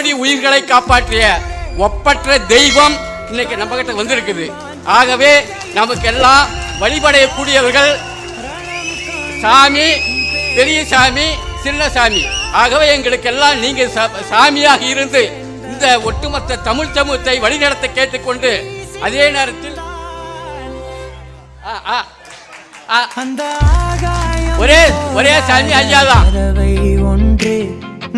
கோடி உயிர்களை காப்பாற்றிய ஒப்பற்ற தெய்வம் இன்னைக்கு நம்ம கிட்ட வந்திருக்குது. ஆகவே நமக்கெல்லாம் வழிபடக்கூடியவர்கள் சாமி, பெரிய சாமி, சின்ன சாமி. ஆகவே எங்களுக்கெல்லாம் நீங்க சாமியாக இருந்து இந்த ஒட்டுமொத்த தமிழ் சமூகத்தை வழிநடத்த கேட்டுக்கொண்டு, அதே நேரத்தில் ஒரே சாமி ஐயாதான்.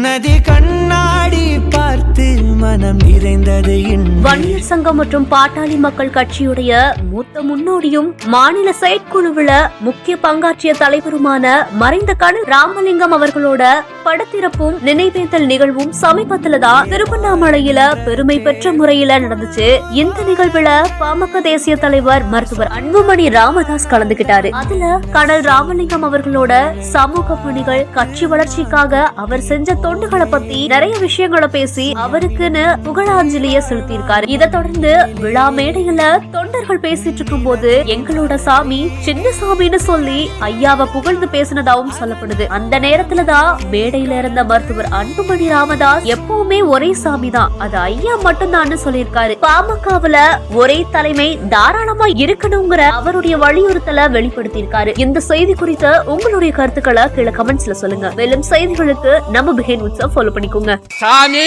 நதி கண்ணாடி பார்த்து மனம் நிறைந்தது. வன்னியர் சங்கம் மற்றும் பாட்டாளி மக்கள் கட்சியுடைய மூத்த முன்னோடியும் மாநில செயற்குழுவில் முக்கிய பங்காற்றிய தலைவருமான மறைந்த கண் ராமலிங்கம் அவர்களோட படத்திறப்பும் நினைவேந்தல் நிகழ்வும் சமீபத்துல தான் திருவண்ணாமலையில பெருமை பெற்ற முறையில நடந்துச்சு. இந்த நிகழ்வுல பாமக தேசிய தலைவர் மருத்துவர் அன்புமணி ராமதாஸ் கலந்துகிட்டாரு. அதுல கடல் ராமலிங்கம் அவர்களோட சமூக பணிகள், கட்சி வளர்ச்சிக்காக அவர் செஞ்ச தொண்டுகளை பத்தி நிறைய விஷயங்களை பேசி அவருக்குன்னு புகழாஞ்சலிய செலுத்தியிருக்காரு. இதை தொடர்ந்து விழா மேடையில தொண்டர்கள் பேசிட்டு இருக்கும் போது எங்களோட சாமி சின்ன சாமின்னு சொல்லி ஐயாவை புகழ்ந்து பேசினதாவும் சொல்லப்படுது. அந்த நேரத்துலதான் மேடையில இருந்த மருத்துவர் அன்புமணி ராமதாஸ் எப்பவுமே ஒரே சாமி தான், அது ஐயா மட்டும்தான் சொல்லியிருக்காரு. பாமகவுல ஒரே தலைமை தாராளமா இருக்கணுங்கிற அவருடைய வலியுறுத்தலை வெளிப்படுத்தியிருக்காரு. இந்த செய்தி குறித்த உங்களுடைய கருத்துக்களை கீழே கமெண்ட்ஸ்ல சொல்லுங்க. மேலும் செய்திகளுக்கு நம்ம ஃபாலோ பண்ணிக்கோங்க. சாமி,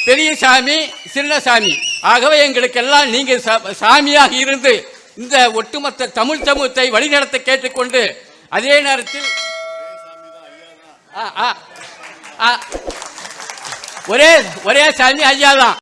பெரிய சாமி, சின்ன சாமி. ஆகவே எங்களுக்கெல்லாம் நீங்க சாமியாக இருந்து இந்த ஒட்டுமொத்த தமிழ் சமூகத்தை வழிநடத்த கேட்டுக்கொண்டு, அதே நேரத்தில் ஒரே சாமி ஐயாதான்.